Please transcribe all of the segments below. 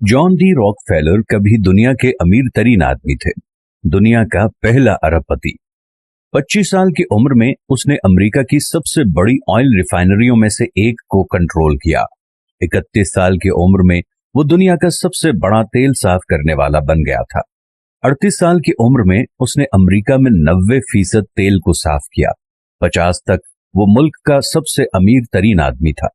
John D Rockefeller कभी दुनिया के अमीर तरीन आदमी थे, दुनिया का पहला अरबपति। 25 साल की उम्र में उसने अमेरिका की सबसे बड़ी ऑयल रिफाइनरियों में से एक को कंट्रोल किया। 31 साल की उम्र में वो दुनिया का सबसे बड़ा तेल साफ करने वाला बन गया था। 38 साल की उम्र में उसने अमेरिका में 90% तेल को साफ किया। 50 तक वो मुल्क का सबसे अमीर तरीन आदमी था।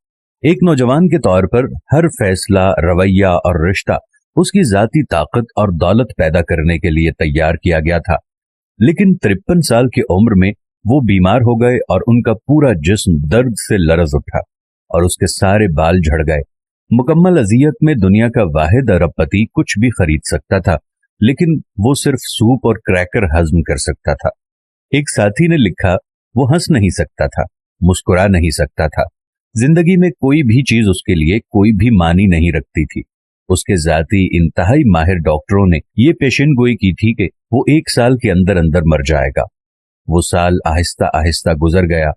एक नौजवान के तौर पर हर फैसला, रवैया और रिश्ता उसकी जाती ताकत और दौलत पैदा करने के लिए तैयार किया गया था। लेकिन 53 साल की उम्र में वो बीमार हो गए और उनका पूरा जिस्म दर्द से लरज उठा और उसके सारे बाल झड़ गए। मुकम्मल अजियत में दुनिया का वाहिद अरबपति कुछ भी खरीद सकता था, लेकिन वो सिर्फ सूप और क्रैकर हजम कर सकता था। एक साथी ने लिखा, वो हंस नहीं सकता था, मुस्कुरा नहीं सकता था। जिंदगी में कोई भी चीज उसके लिए कोई भी मानी नहीं रखती थी। उसके जाती इंतहाई माहिर डॉक्टरों ने ये पेशेंट गोई की थी कि वो 1 साल के अंदर अंदर मर जाएगा। वो साल आहिस्ता आहिस्ता गुजर गया।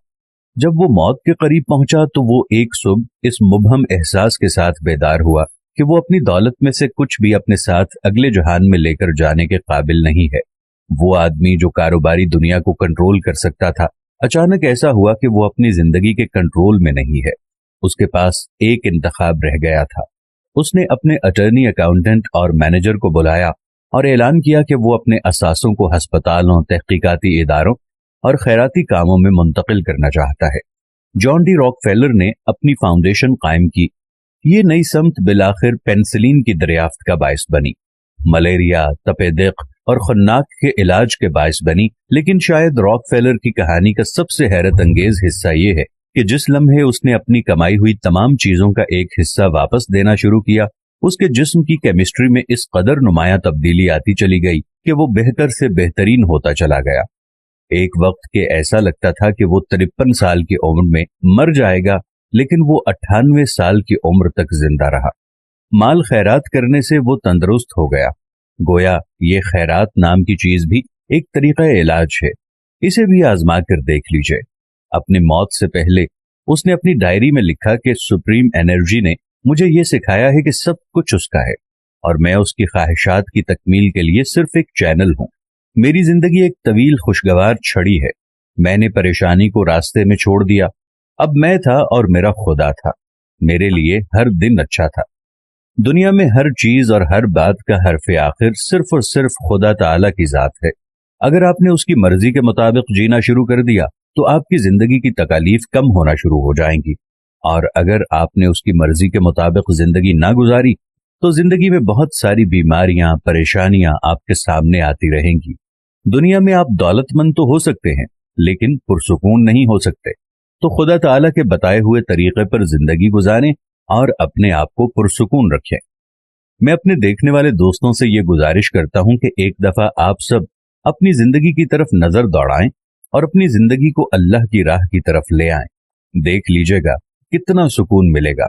जब वो मौत के करीब पहुंचा तो वो एक सुबह इस मुबहम एहसास के साथ बेदार हुआ कि वो अपनी दौलत में से कुछ भी अपने साथ अगले जहान में लेकर जाने के काबिल नहीं है। वो आदमी जो कारोबारी दुनिया को कंट्रोल कर सकता था, अचानक ऐसा हुआ कि वो अपनी जिंदगी के कंट्रोल में नहीं है। उसके पास एक इंतखाब रह गया था। उसने अपने अटर्नी, अकाउंटेंट और मैनेजर को बुलाया और ऐलान किया कि वो अपने असासों को अस्पतालों, तहकीकाती इदारों और खैराती कामों में मुंतकिल करना चाहता है। जॉन डी रॉकफेलर ने अपनी फाउंडेशन कायम की। ये नई समत बिलाखिर पेनिसिलिन की दरियाफ्त का बायस बनी, मलेरिया, तपेदिक और खन्नाक के इलाज के बायस बनी। लेकिन शायद रॉकफेलर की कहानी का सबसे हैरत अंगेज हिस्सा ये है कि जिस लम्हे उसने अपनी कमाई हुई तमाम चीजों का एक हिस्सा वापस देना शुरू किया, उसके जिस्म की केमिस्ट्री में इस कदर नुमाया तब्दीली आती चली गई कि वो बेहतर से बेहतरीन होता चला गया। एक वक्त के ऐसा लगता था कि वो 53 साल की उम्र में मर जाएगा, लेकिन वो 98 साल की उम्र तक जिंदा रहा। माल खैरात करने से वो तंदुरुस्त हो गया। गोया ये खैरात नाम की चीज भी एक तरीका इलाज है, इसे भी आजमा कर देख लीजिए। अपनी मौत से पहले उसने अपनी डायरी में लिखा कि सुप्रीम एनर्जी ने मुझे ये सिखाया है कि सब कुछ उसका है और मैं उसकी ख्वाहिशात की तकमील के लिए सिर्फ एक चैनल हूं। मेरी जिंदगी एक तवील खुशगवार छड़ी है। मैंने परेशानी को रास्ते में छोड़ दिया। अब मैं था और मेरा खुदा था। मेरे लिए हर दिन अच्छा था। दुनिया में हर चीज और हर बात का हर्फ आखिर सिर्फ और सिर्फ खुदा ताला की जात है। अगर आपने उसकी मर्जी के मुताबिक जीना शुरू कर दिया तो आपकी जिंदगी की तकालीफ कम होना शुरू हो जाएंगी, और अगर आपने उसकी मर्जी के मुताबिक जिंदगी ना गुजारी तो जिंदगी में बहुत सारी बीमारियां, परेशानियां आपके सामने आती रहेंगी। दुनिया में आप दौलतमंद तो हो सकते हैं, लेकिन पुरसुकून नहीं हो सकते। तो खुदा ताला के बताए हुए तरीके पर जिंदगी गुजारें और अपने आप को पुरसुकून रखें। मैं अपने देखने वाले दोस्तों से ये गुजारिश करता हूं कि एक दफा आप सब अपनी जिंदगी की तरफ नजर दौड़ाएं और अपनी जिंदगी को अल्लाह की राह की तरफ ले आएं। देख लीजिएगा कितना सुकून मिलेगा।